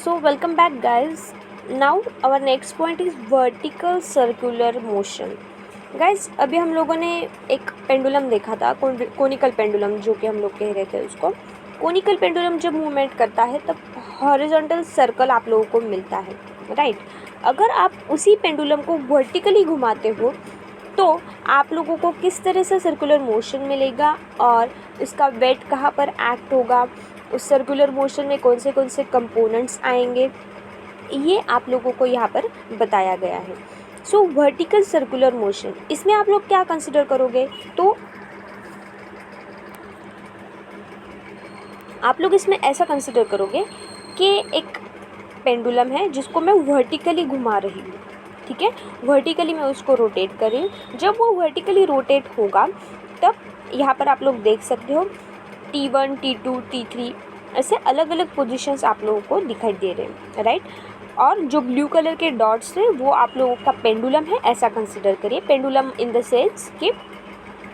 So welcome back guys. Now our next point is vertical circular motion. Guys अभी हम लोगों ने एक पेंडुलम देखा था, कोनिकल पेंडुलम, जो कि हम लोग कह रहे थे उसको। कोनिकल पेंडुलम जब मूवमेंट करता है तब हॉरिजॉन्टल सर्कल आप लोगों को मिलता है, राइट। अगर आप उसी पेंडुलम को वर्टिकली घुमाते हो तो आप लोगों को किस तरह से सर्कुलर मोशन मिलेगा और उसका वेट कहाँ पर एक्ट होगा, उस सर्कुलर मोशन में कौन से कंपोनेंट्स आएंगे, ये आप लोगों को यहाँ पर बताया गया है। सो वर्टिकल सर्कुलर मोशन, इसमें आप लोग क्या कंसिडर करोगे? तो आप लोग इसमें ऐसा कंसिडर करोगे कि एक पेंडुलम है जिसको मैं वर्टिकली घुमा रही हूँ, ठीक है। वर्टिकली मैं उसको रोटेट कर रही हूँ। जब वो वर्टिकली रोटेट होगा तब यहाँ पर आप लोग देख सकते हो T1, T2, T3 ऐसे अलग अलग पोजीशंस आप लोगों को दिखाई दे रहे हैं, राइट। और जो ब्लू कलर के डॉट्स हैं वो आप लोगों का पेंडुलम है, ऐसा कंसिडर करिए। पेंडुलम इन द सेंस कि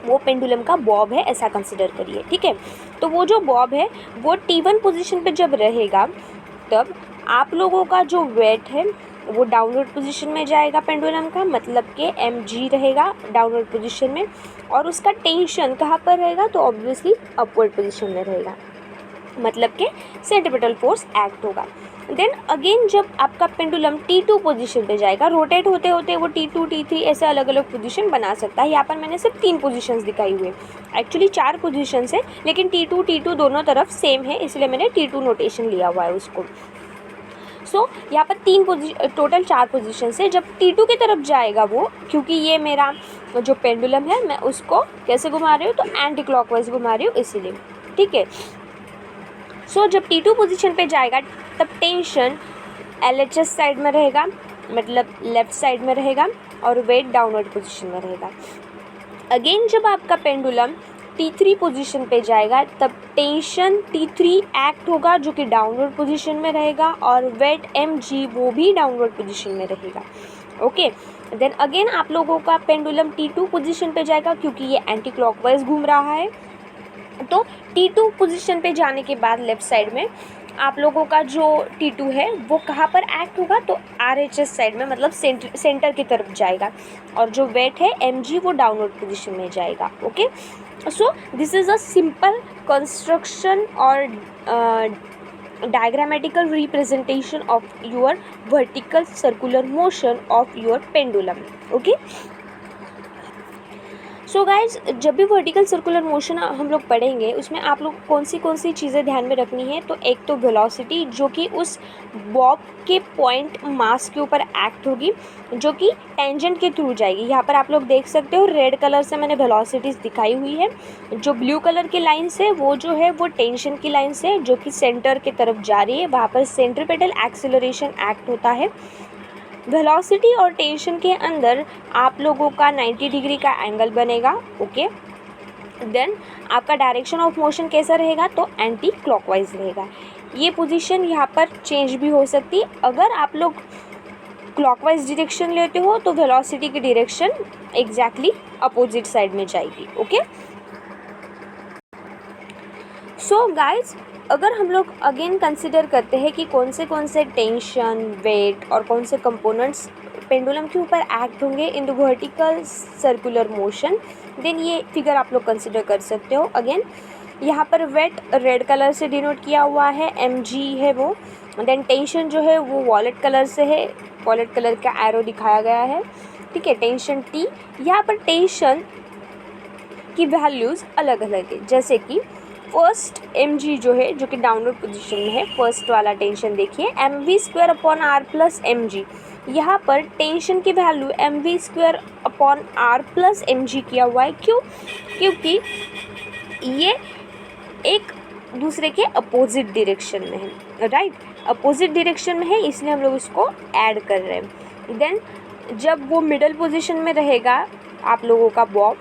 वो पेंडुलम का बॉब है, ऐसा कंसिडर करिए, ठीक है। तो वो जो बॉब है वो T1 पोजीशन पे जब रहेगा तब आप लोगों का जो वेट है वो डाउनवर्ड पोजीशन में जाएगा पेंडुलम का, मतलब कि mg रहेगा डाउनवर्ड पोजीशन में, और उसका टेंशन कहाँ पर रहेगा? तो ऑब्वियसली अपवर्ड पोजीशन में रहेगा, मतलब कि सेंट्रीपिटल फोर्स एक्ट होगा। देन अगेन जब आपका पेंडुलम T2 पोजीशन पे जाएगा, रोटेट होते होते वो T2, T3 ऐसे अलग अलग पोजीशन बना सकता है। यहाँ पर मैंने सिर्फ 3 पोजीशंस दिखाई हुई है, एक्चुअली 4 पोजीशंस है, लेकिन T2 दोनों तरफ सेम है, इसलिए मैंने T2 नोटेशन लिया हुआ है उसको। सो यहाँ पर टोटल 4 पोजीशन है। जब T2 की तरफ जाएगा वो, क्योंकि ये मेरा जो पेंडुलम है मैं उसको कैसे घुमा रही हूँ? तो एंटी क्लॉकवाइज घुमा रही हूँ, इसीलिए, ठीक है। सो जब T2 पोजीशन पे जाएगा तब टेंशन LHS साइड में रहेगा, मतलब लेफ़्ट साइड में रहेगा, और वेट डाउनवर्ड पोजीशन में रहेगा। अगेन जब आपका पेंडुलम T3 पोजीशन पे जाएगा तब टेंशन T3 एक्ट होगा, जो कि डाउनवर्ड पोजीशन में रहेगा, और वेट mg वो भी डाउनवर्ड पोजीशन में रहेगा, ओके। देन अगेन आप लोगों का पेंडुलम T2 पोजीशन पे जाएगा, क्योंकि ये एंटी क्लॉकवाइज घूम रहा है। तो T2 पोजीशन पे जाने के बाद लेफ़्ट साइड में आप लोगों का जो T2 है वो कहाँ पर एक्ट होगा? तो RHS साइड में, मतलब सेंटर की तरफ जाएगा, और जो वेट है mg वो डाउनवर्ड पोजीशन में जाएगा, okay. So this is a simple construction और diagrammatical representation of your vertical circular motion of your pendulum, okay। So guys जब भी वर्टिकल सर्कुलर मोशन हम लोग पढ़ेंगे उसमें आप लोग कौन सी चीज़ें ध्यान में रखनी है? तो एक तो वेलोसिटी, जो कि उस बॉब के पॉइंट मास के ऊपर एक्ट होगी, जो कि टेंजेंट के थ्रू जाएगी। यहाँ पर आप लोग देख सकते हो रेड कलर से मैंने वेलोसिटीज़ दिखाई हुई है। जो ब्लू कलर की लाइन्स है वो जो है वो टेंशन की लाइन्स है, जो कि सेंटर की तरफ जा रही है, वहाँ पर सेंट्रीपिटल एक्सेलरेशन एक्ट होता है। वेलोसिटी और टेंशन के अंदर आप लोगों का 90 डिग्री का एंगल बनेगा, ओके। देन आपका डायरेक्शन ऑफ मोशन कैसा रहेगा? तो एंटी क्लॉकवाइज रहेगा। ये पोजीशन यहाँ पर चेंज भी हो सकती है। अगर आप लोग क्लॉकवाइज डायरेक्शन लेते हो तो वेलोसिटी की डायरेक्शन एग्जैक्टली अपोजिट साइड में जाएगी, ओके। सो गाइज अगर हम लोग अगेन कंसिडर करते हैं कि कौन से टेंशन, वेट और कौन से कंपोनेंट्स पेंडुलम के ऊपर एक्ट होंगे in the vertical circular motion, then ये फिगर आप लोग कंसिडर कर सकते हो। अगेन यहाँ पर वेट रेड कलर से डिनोट किया हुआ है, mg है वो। देन टेंशन जो है वो वॉलेट कलर से है, वॉलेट कलर का एरो दिखाया गया है, ठीक है। टेंशन T, यहाँ पर टेंशन की वैल्यूज़ अलग अलग है, जैसे कि फर्स्ट mg जो है, जो कि डाउनवर्ड पोजीशन में है, फर्स्ट वाला टेंशन देखिए mv² + mg। यहाँ पर टेंशन की वैल्यू mv² + mg किया हुआ है। क्यों? क्योंकि ये एक दूसरे के अपोजिट डायरेक्शन में है, राइट। अपोजिट डायरेक्शन में है, इसलिए हम लोग इसको ऐड कर रहे हैं। देन जब वो मिडल पोजीशन में रहेगा आप लोगों का बॉब,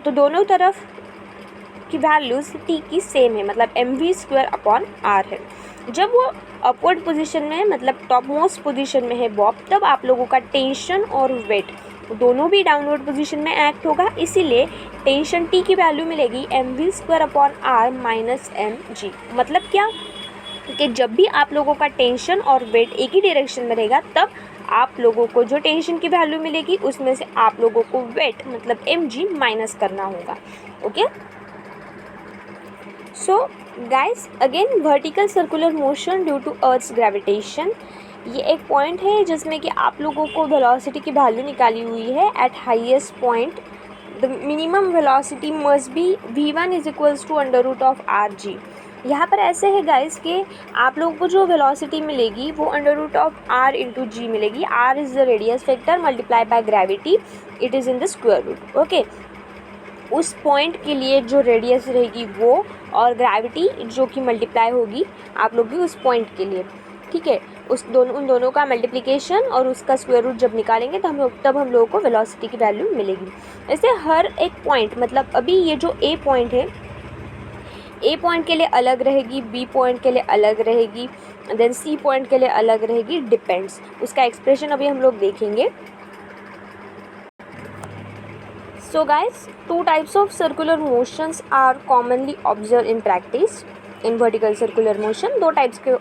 तो दोनों तरफ की वैल्यूज़ T की सेम है, मतलब mv² है। जब वो अपवर्ड पोजीशन में है, मतलब टॉप मोस्ट पोजीशन में है बॉब, तब आप लोगों का टेंशन और वेट दोनों भी डाउनवर्ड पोजीशन में एक्ट होगा, इसीलिए टेंशन T की वैल्यू मिलेगी mv² - mg। मतलब क्या? कि जब भी आप लोगों का टेंशन और वेट एक ही डायरेक्शन में रहेगा तब आप लोगों को जो टेंशन की वैल्यू मिलेगी उसमें से आप लोगों को वेट मतलब mg माइनस करना होगा। Okay, so guys again vertical circular motion due to earth's gravitation, ये एक पॉइंट है जिसमें कि आप लोगों को वेलोसिटी की वैल्यू निकाली हुई है at highest point the minimum velocity must be v1 is equals to under root of are g. यहाँ पर ऐसे है गाइस कि आप लोगों को जो वेलोसिटी मिलेगी वो under root of r into g मिलेगी। R is the radius factor multiply by gravity, it is in the square root. Okay, उस पॉइंट के लिए जो रेडियस रहेगी वो और ग्रेविटी जो कि मल्टीप्लाई होगी आप लोग की उस पॉइंट के लिए, ठीक है, उन दोनों का मल्टीप्लिकेशन और उसका स्क्वायर रूट जब निकालेंगे तब हम लोगों को वेलोसिटी की वैल्यू मिलेगी। ऐसे हर एक पॉइंट मतलब अभी ये जो ए पॉइंट है, ए पॉइंट के लिए अलग रहेगी, बी पॉइंट के लिए अलग रहेगी, देन सी पॉइंट के लिए अलग रहेगी, डिपेंड्स। उसका एक्सप्रेशन अभी हम लोग देखेंगे। So guys, two types of circular motions are commonly observed in practice in vertical circular motion। दो टाइप्स के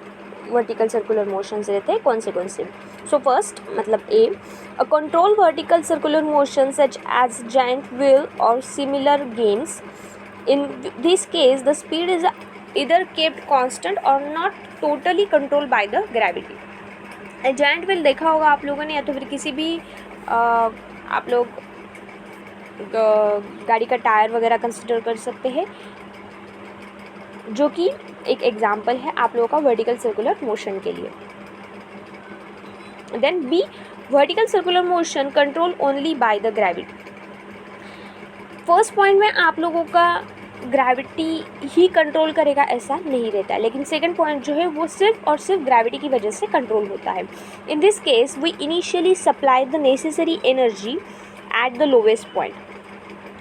वर्टिकल सर्कुलर मोशंस रहते हैं, कौन से? सो फर्स्ट मतलब a, a control vertical circular motion such as giant wheel और similar games. In this case, the speed is either kept constant or not totally controlled by the gravity। Giant wheel देखा होगा आप लोगों ने, या तो फिर किसी भी आप लोग गाड़ी का टायर वगैरह कंसिडर कर सकते हैं, जो कि एक एग्जाम्पल है आप लोगों का वर्टिकल सर्कुलर मोशन के लिए। Then b, vertical circular motion control only by the gravity. First point में आप लोगों का ग्रेविटी ही कंट्रोल करेगा ऐसा नहीं रहता है, लेकिन सेकंड पॉइंट जो है वो सिर्फ और सिर्फ ग्रेविटी की वजह से कंट्रोल होता है। In this case we initially supply the necessary energy at the lowest point,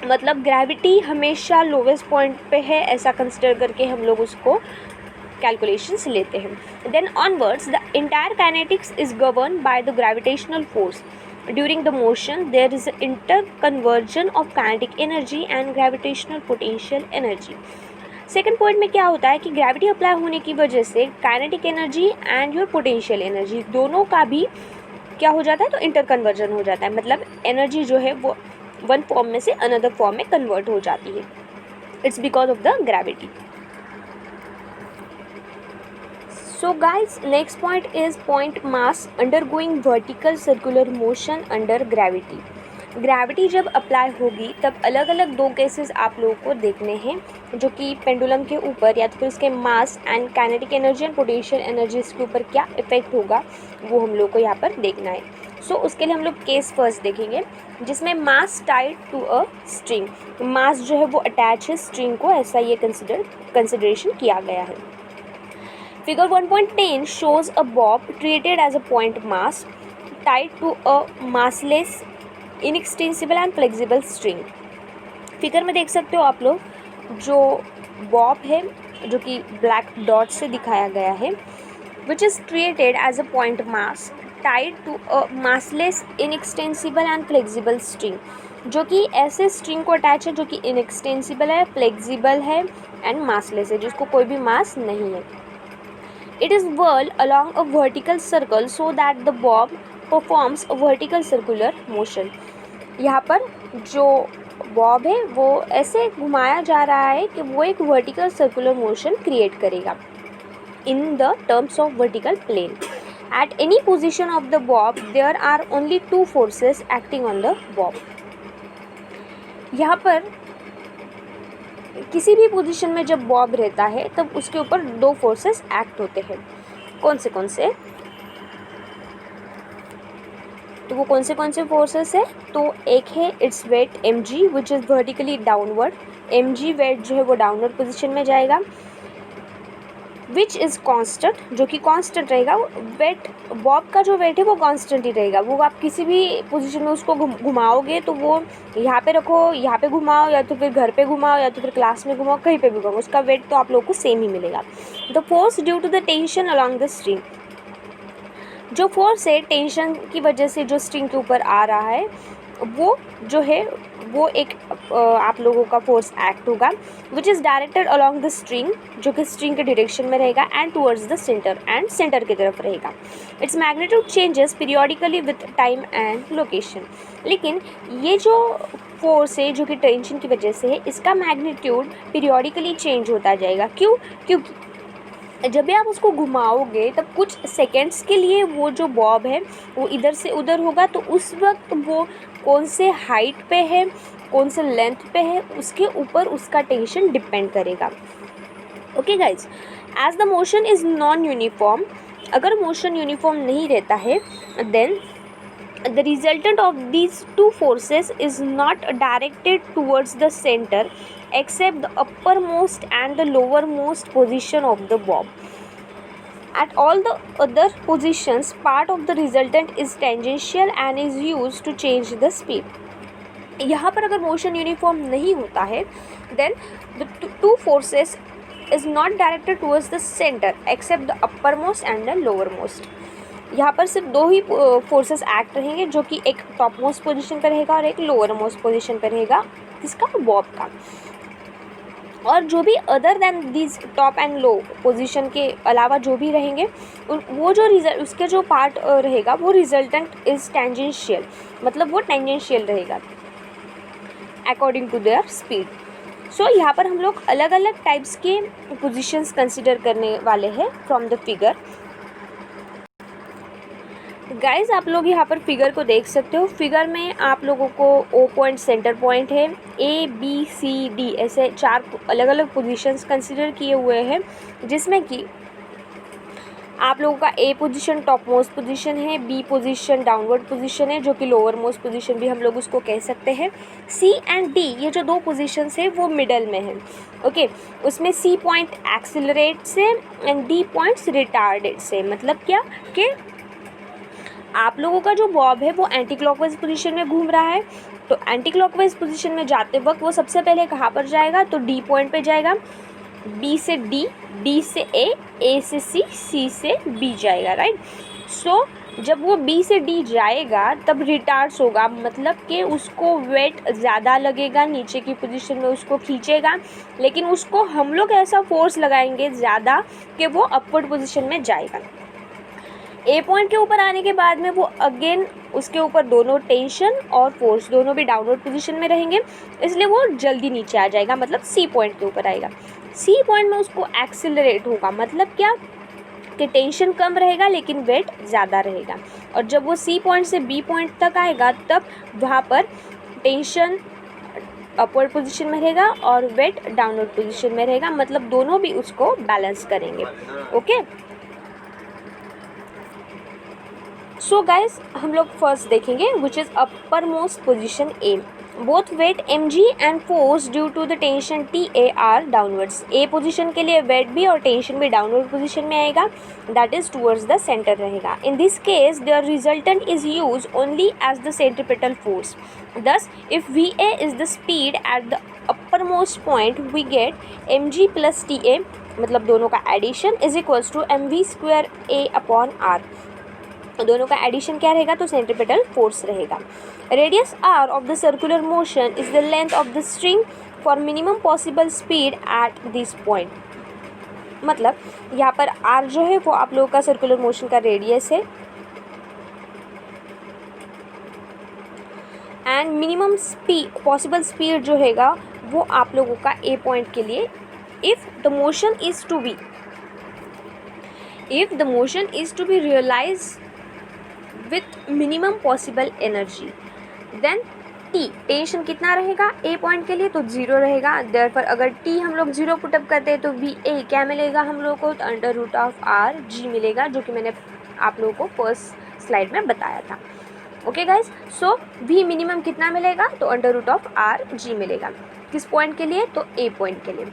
मतलब ग्रेविटी हमेशा लोवेस्ट पॉइंट पे है ऐसा कंसिडर करके हम लोग उसको कैलकुलेशंस लेते हैं। Then onwards the entire kinetics is govern by the gravitational force. During the motion there is inter conversion of kinetic energy and gravitational potential energy. Second point में क्या होता है कि ग्रेविटी अप्लाई होने की वजह से kinetic energy and your potential energy दोनों का भी क्या हो जाता है, तो इंटर कन्वर्जन हो जाता है, मतलब एनर्जी जो है वो वन फॉर्म में से अनदर फॉर्म में कन्वर्ट हो जाती है। It's because of the gravity. So guys next point is point mass undergoing vertical circular motion under gravity. Gravity जब अप्लाई होगी तब अलग अलग दो केसेस आप लोगों को देखने हैं, जो कि पेंडुलम के ऊपर या तो फिर उसके mass and kinetic energy and potential energy के ऊपर क्या इफेक्ट होगा वो हम लोग को यहाँ पर देखना है। सो उसके लिए हम लोग केस फर्स्ट देखेंगे, जिसमें मास टाइड टू अ स्ट्रिंग। मास जो है वो अटैच है स्ट्रिंग को, ऐसा ये कंसिडरेशन किया गया है। Figure 1.10 shows a bob treated as a point mass tied to a massless inextensible and flexible string। Figure में देख सकते हो आप लोग, जो बॉब है जो कि ब्लैक डॉट से दिखाया गया है, which is treated as a point mass tied to a massless inextensible and flexible string, जो कि ऐसे स्ट्रिंग को अटैच है जो कि इनएक्सटेंसिबल है, फ्लेक्सिबल है एंड मासलेस है, जिसको कोई भी मास नहीं है। It is whirled along a vertical circle so that the bob performs a vertical circular motion। यहाँ पर जो बॉब है वो ऐसे घुमाया जा रहा है कि वो एक वर्टिकल सर्कुलर मोशन क्रिएट करेगा in the terms of vertical plane। At any position of the bob there are only two forces acting on the bob। यहाँ पर किसी भी पोजीशन में जब बॉब रहता है तब उसके ऊपर दो फोर्सेस एक्ट होते हैं। कौन से तो वो कौन से फोर्सेस है, तो एक है it's weight mg which is vertically downward. mg weight जो है वो डाउनवर्ड पोजीशन में जाएगा, विच इज़ कांस्टेंट, जो कि कांस्टेंट रहेगा। वेट बॉब का जो वेट है वो कांस्टेंट ही रहेगा, वो आप किसी भी पोजीशन में उसको घुमाओगे तो वो यहाँ पे रखो, यहाँ पे घुमाओ, या तो फिर घर पे घुमाओ, या तो फिर क्लास में घुमाओ, कहीं पे भी घुमाओ, उसका वेट तो आप लोग को सेम ही मिलेगा। The force due to the tension along the string, जो फोर्स है टेंशन की वजह से जो स्ट्रिंग के ऊपर आ रहा है वो जो है वो एक आप लोगों का फोर्स एक्ट होगा which is directed along the string, जो कि स्ट्रिंग के डायरेक्शन में रहेगा, and towards the centre, and centre की तरफ रहेगा। Its magnitude changes periodically with time and location. लेकिन ये जो फोर्स है जो कि टेंशन की वजह से है, इसका मैग्नीट्यूड पीरियोडिकली चेंज होता जाएगा। क्यों? क्योंकि जब भी आप उसको घुमाओगे तब कुछ सेकेंड्स के लिए वो जो बॉब है वो इधर से उधर होगा, तो उस वक्त वो कौन से हाइट पे है, कौन से लेंथ पे है, उसके ऊपर उसका टेंशन डिपेंड करेगा। Okay guys, as the motion is non uniform, अगर मोशन यूनिफॉर्म नहीं रहता है then the resultant of these two forces is not directed towards the center except the uppermost and the lowermost position of the bob. At all the other positions, part of the resultant is tangential and is used to change the speed. यहाँ पर अगर motion uniform नहीं होता है then the two forces is not directed towards the centre except the upper most and the lower most. यहाँ पर सिर्फ दो ही फोर्सेस एक्ट रहेंगे, जो कि एक टॉप मोस्ट पोजिशन पर रहेगा और एक लोअर मोस्ट पोजिशन पर रहेगा, किसका? बॉब का। और जो भी other than this top and low position के अलावा जो भी रहेंगे वो जो उसके जो पार्ट रहेगा वो रिजल्टेंट इज टेंजेंशियल, मतलब वो टेंजेंशियल रहेगा अकॉर्डिंग टू देयर स्पीड। सो यहाँ पर हम लोग अलग अलग टाइप्स के पोजीशंस कंसिडर करने वाले हैं फ्रॉम द फिगर। गाइज आप लोग यहाँ पर फिगर को देख सकते हो। फिगर में आप लोगों को ओ पॉइंट सेंटर पॉइंट है, ए बी सी डी ऐसे 4 अलग अलग पोजीशंस कंसिडर किए हुए हैं, जिसमें कि आप लोगों का ए पोजीशन टॉप मोस्ट पोजीशन है, बी पोजीशन डाउनवर्ड पोजीशन है जो कि लोअर मोस्ट पोजीशन भी हम लोग उसको कह सकते हैं, सी एंड डी ये जो 2 पोजीशंस है वो मिडल में है। ओके, उसमें सी पॉइंट एक्सिलरेट से एंड डी पॉइंट्स रिटार्डेड से। मतलब क्या कि आप लोगों का जो बॉब है वो एंटी क्लॉकवाइज पोजीशन में घूम रहा है, तो एंटी क्लॉकवाइज पोजीशन में जाते वक्त वो सबसे पहले कहाँ पर जाएगा? तो डी पॉइंट पे जाएगा, बी से डी, डी से ए से सी, सी से बी जाएगा, राइट। सो जब वो बी से डी जाएगा तब रिटार्ड्स होगा, मतलब कि उसको वेट ज़्यादा लगेगा, नीचे की पोजीशन में उसको खींचेगा, लेकिन उसको हम लोग ऐसा फोर्स लगाएंगे ज़्यादा कि वो अपवर्ड पोजीशन में जाएगा। ए पॉइंट के ऊपर आने के बाद में वो अगेन उसके ऊपर दोनों टेंशन और फोर्स दोनों भी डाउनवर्ड पोजीशन में रहेंगे, इसलिए वो जल्दी नीचे आ जाएगा, मतलब सी पॉइंट के ऊपर आएगा। सी पॉइंट में उसको एक्सिलरेट होगा, मतलब क्या कि टेंशन कम रहेगा लेकिन वेट ज़्यादा रहेगा। और जब वो सी पॉइंट से बी पॉइंट तक आएगा तब वहाँ पर टेंशन अपवर्ड पोजीशन में रहेगा और वेट डाउनवर्ड पोजीशन में रहेगा, मतलब दोनों भी उसको बैलेंस करेंगे। ओके, सो गाइज हम लोग फर्स्ट देखेंगे which is upper most position a. Both weight mg and force due to the tension TA are downwards. A position के लिए वेट भी और टेंशन भी डाउनवर्ड पोजीशन में आएगा, that is towards the centre रहेगा। In this case their resultant is use only as the centripetal force. Thus if VA is the speed at the upper most point we get mg plus TA, मतलब दोनों का addition is equals to mv² A upon r. दोनों का addition क्या रहेगा? तो centripetal force रहेगा। Radius r of the circular motion is the length of the string for minimum possible speed at this point. मतलब यहाँ पर r जो है वो आप लोगों का सर्कुलर मोशन का रेडियस है and minimum speed possible speed जो रहेगा वो आप लोगों का a पॉइंट के लिए if the motion is to be realise with minimum possible energy, then t tension कितना रहेगा ए पॉइंट के लिए? तो 0 रहेगा। देयरफॉर अगर टी हम लोग 0 पुटअप करते हैं तो VA क्या मिलेगा हम लोग को? तो √r(g) मिलेगा, जो कि मैंने आप लोगों को फर्स्ट स्लाइड में बताया था। ओके गाइज, सो V मिनिमम कितना मिलेगा? तो √r(g) मिलेगा। किस पॉइंट के लिए? तो ए पॉइंट के लिए।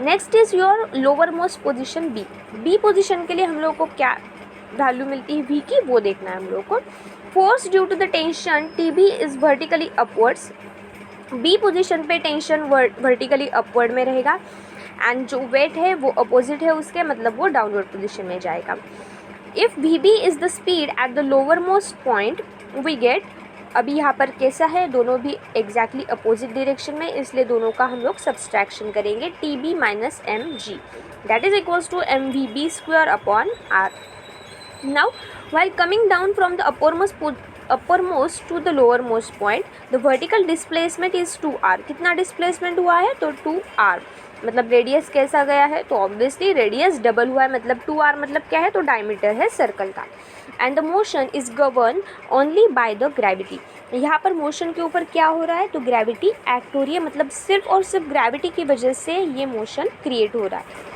Next is your lower most position b position के लिए हम लोग को क्या वैल्यू मिलती है V की, वो देखना है हम लोग को। Force due to the tension TB is vertically upwards. B position पे टेंशन वर्टिकली अपवर्ड में रहेगा एंड जो वेट है वो अपोजिट है उसके, मतलब वो डाउनवर्ड पोजीशन में जाएगा। If VB is the speed at the lower most point we get अभी यहाँ पर कैसा है, दोनों भी एग्जैक्टली अपोजिट डायरेक्शन में, इसलिए दोनों का हम लोग सब्सट्रैक्शन करेंगे। T B minus m g that is equals to m v b square upon r. Now while coming down from the uppermost to the lowermost point, the vertical displacement is 2r। कितना displacement हुआ है, तो 2r। मतलब radius कैसा गया है, तो obviously radius double हुआ है, मतलब 2r मतलब क्या है, तो डायमीटर है सर्कल का। And the motion is govern only by the gravity. यहाँ पर मोशन के ऊपर क्या हो रहा है, तो ग्रेविटी एक्ट हो रही है, मतलब सिर्फ और सिर्फ ग्रेविटी की वजह से ये मोशन क्रिएट हो रहा है।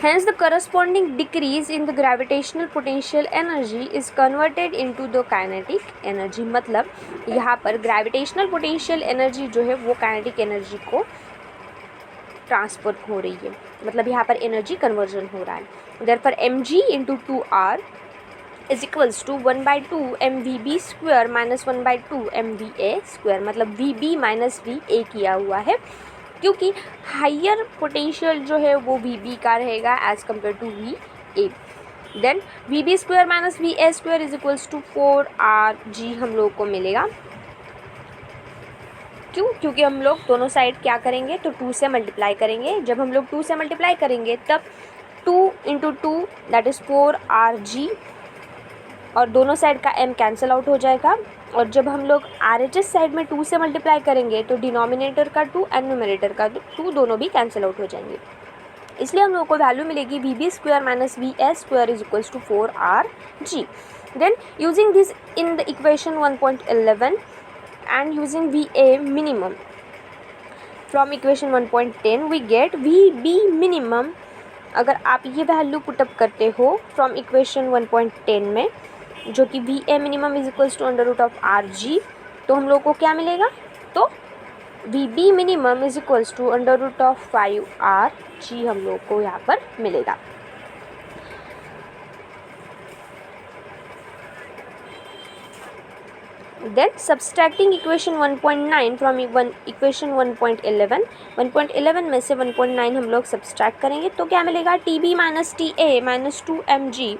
Hence, the corresponding decrease in the gravitational potential energy is converted into the kinetic energy। मतलब यहाँ पर gravitational potential energy जो है वो kinetic energy को ट्रांसफर हो रही है, मतलब यहाँ पर एनर्जी कन्वर्जन हो रहा है। Therefore, mg into 2r is equals to 1/2 mvb square minus 1/2 mva square। मतलब vb माइनस va किया हुआ है, क्योंकि हाइयर पोटेंशियल जो है वो वी बी का रहेगा as compare to v a. Then v b square minus v a square is equals to 4rg हम लोग को मिलेगा। क्यों, क्योंकि हम लोग दोनों साइड क्या करेंगे, तो 2 से मल्टीप्लाई करेंगे। जब हम लोग 2 से मल्टीप्लाई करेंगे तब 2 इंटू 2 दैट इज़ 4rg, और दोनों साइड का m कैंसिल आउट हो जाएगा। और जब हम लोग RHS साइड में 2 से मल्टीप्लाई करेंगे तो डिनोमिनेटर का 2 एंड न्यूमरेटर का 2 दोनों भी कैंसिल आउट हो जाएंगे, इसलिए हम लोग को वैल्यू मिलेगी v b square minus v s square is equals to 4rg। Then using this in the equation 1.11 and using v A minimum from equation 1.10 we get v B minimum. अगर आप ये वैल्यू पुटअप करते हो from equation 1.10 में, जो कि V A minimum is equals to under root of are G, तो हम लोग को क्या मिलेगा, तो V B minimum is equals to under root of 5rg हम लोग को यहाँ पर मिलेगा। Then subtracting equation 1.9 from equation 1.11 में से 1.9 हम लोग सब्सट्रैक्ट करेंगे तो क्या मिलेगा, T B minus T A minus 2mg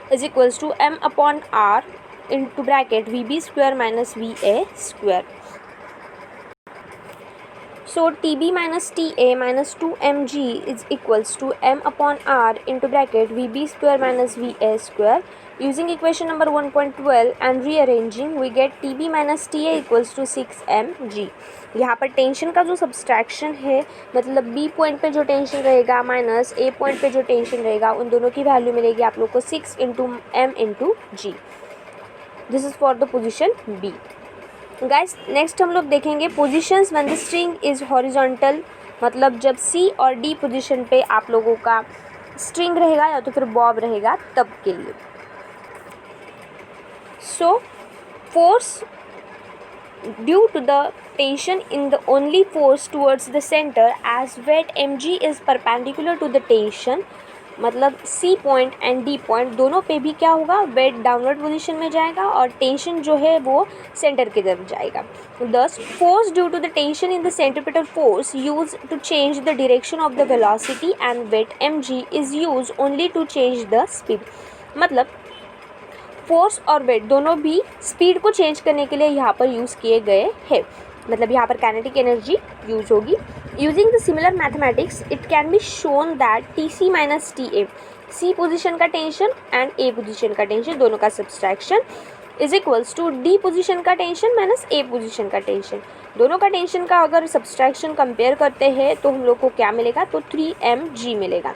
is equals to m upon r into bracket vb square minus va square। So tb minus ta minus 2mg is equals to m upon r into bracket vb square minus va square। Using equation number 1.12 and rearranging we get tb minus ta equals to 6mg। यहाँ पर tension का जो subtraction है, मतलब B point पे जो tension रहेगा minus ए point पे जो टेंशन रहेगा, उन दोनों की वैल्यू मिलेगी आप लोग को 6 into M into G. This is for the position B. Guys next हम लोग देखेंगे positions when the string is horizontal, मतलब जब सी और डी पोजिशन पे आप लोगों का स्ट्रिंग रहेगा या तो फिर बॉब रहेगा तब के लिए। So force due to the tension in the only force towards the center as weight mg is perpendicular to the tension, मतलब C point and D point दोनों पे भी क्या होगा, वेट डाउनवर्ड पोजीशन में जाएगा और टेंशन जो है वो सेंटर की तरफ जाएगा। Thus force due to the tension in the centripetal force use to change the direction of the velocity and weight mg is use only to change the speed. मतलब फोर्स और weight दोनों भी speed को change करने के लिए यहाँ पर यूज़ किए गए हैं, मतलब यहाँ पर काइनेटिक एनर्जी यूज होगी। Using the similar mathematics it can be shown that T C minus T A, C position का टेंशन एंड ए पोजिशन का टेंशन दोनों का subtraction is equals to D position का टेंशन माइनस ए पोजिशन का tension. दोनों का tension का अगर सब्सट्रैक्शन कंपेयर करते हैं तो हम लोग को क्या मिलेगा, तो 3mg मिलेगा।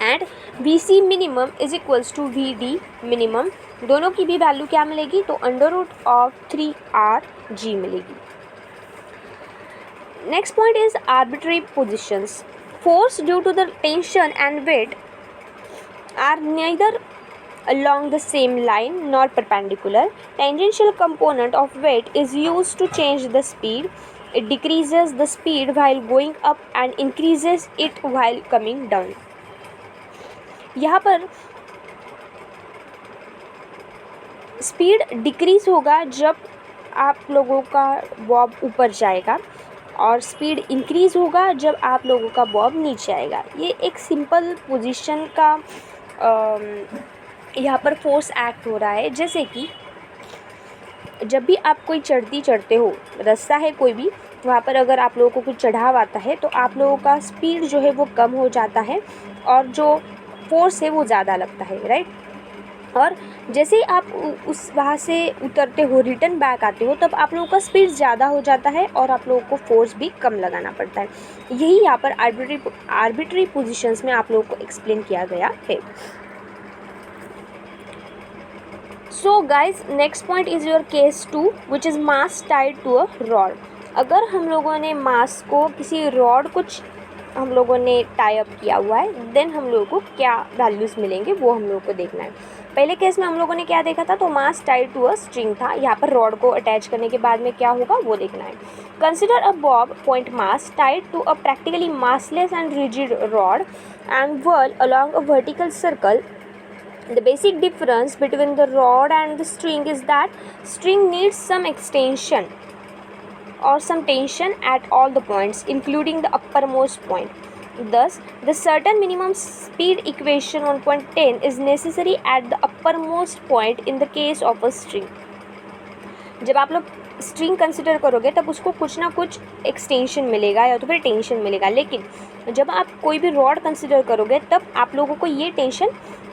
And V C minimum is equals to V D minimum, दोनों की भी वैल्यू क्या मिलेगी, तो अंडर रूट ऑफ 3rg मिलेगी। Next point is arbitrary positions. Force due to the tension and weight are neither along the same line nor perpendicular. Tangential component of weight is used to change the speed. It decreases the speed while going up and increases it while coming down. यहाँ पर speed decrease होगा जब आप लोगों का Bob ऊपर जाएगा और स्पीड इंक्रीज होगा जब आप लोगों का बॉब नीचे आएगा। ये एक सिंपल पोजीशन का यहाँ पर फोर्स एक्ट हो रहा है। जैसे कि जब भी आप कोई चढ़ती चढ़ते हो, रास्ता है कोई भी, वहाँ पर अगर आप लोगों को कुछ चढ़ाव आता है तो आप लोगों का स्पीड जो है वो कम हो जाता है और जो फोर्स है वो ज़्यादा लगता है, राइट। और जैसे ही आप उस वहाँ से उतरते हो, रिटर्न बैक आते हो, तब आप लोगों का स्पीड ज़्यादा हो जाता है और आप लोगों को फोर्स भी कम लगाना पड़ता है। यही यहाँ पर आर्बिट्री पोजीशंस में आप लोगों को एक्सप्लेन किया गया है। So guys, next point is your case 2 which is mass tied to a rod. अगर हम लोगों ने मास को किसी रॉड कुछ हम लोगों ने टाई अप किया हुआ है, देन हम लोगों को क्या वैल्यूज़ मिलेंगे वो हम लोगों को देखना है। पहले केस में हम लोगों ने क्या देखा था, तो मास टाइड टू अ स्ट्रिंग था। यहाँ पर रॉड को अटैच करने के बाद में क्या होगा वो देखना है। Consider a bob point mass tied to a practically massless and rigid rod and whirl along a vertical circle. The basic difference between the rod and the string is that string needs some extension or some tension at all the points, including the uppermost point. Thus, the certain minimum speed equation 1.10 is necessary at the uppermost point in the case of a string. जब आप लोग string consider करोगे तब उसको कुछ ना कुछ extension मिलेगा या तो फिर टेंशन मिलेगा, लेकिन जब आप कोई भी रॉड कंसिडर करोगे तब आप लोगों को ये टेंशन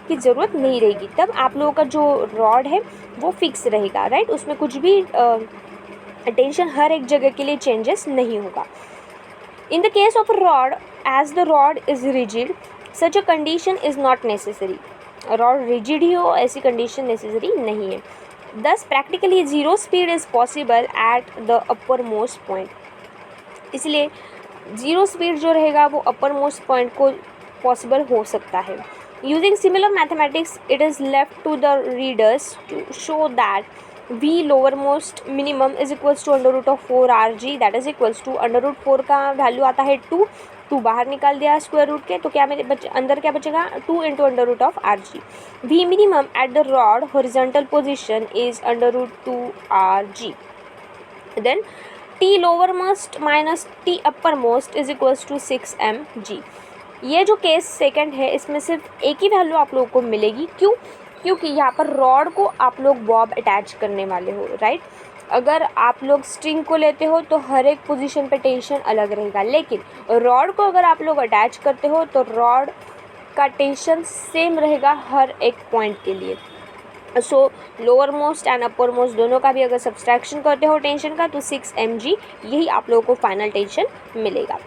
की ज़रूरत नहीं रहेगी। तब आप लोगों का जो रॉड है वो फिक्स रहेगा, राइट। उसमें कुछ भी टेंशन हर एक जगह के लिए चेंजेस नहीं होगा। In the case of rod, as the rod is rigid, such a condition is not necessary. Rod rigid ही हो ऐसी कंडीशन नेसेसरी नहीं है। Thus, practically zero speed is possible at the uppermost point. इसलिए zero speed जो रहेगा वो upper most point को पॉसिबल हो सकता है। Using similar mathematics, it is left to the readers to show that v lower most minimum is equals to √4rg, that is equals to √4 का value आता है 2 बाहर निकाल दिया स्क्वायर रूट के, तो क्या मेरे अंदर क्या बचेगा 2 × √rg। v minimum at the rod horizontal position is √2rg। Then t lower most minus t upper most is equals to 6mg। ये जो केस सेकंड है इसमें सिर्फ एक ही वैल्यू आप लोगों को मिलेगी। क्यों? क्योंकि यहाँ पर रॉड को आप लोग बॉब अटैच करने वाले हो, राइट। अगर आप लोग स्ट्रिंग को लेते हो तो हर एक पोजीशन पे टेंशन अलग रहेगा, लेकिन रॉड को अगर आप लोग अटैच करते हो तो रॉड का टेंशन सेम रहेगा हर एक पॉइंट के लिए। सो lower most and upper most दोनों का भी अगर सब्सट्रैक्शन करते हो टेंशन का तो 6mg यही आप लोगों को फाइनल टेंशन मिलेगा।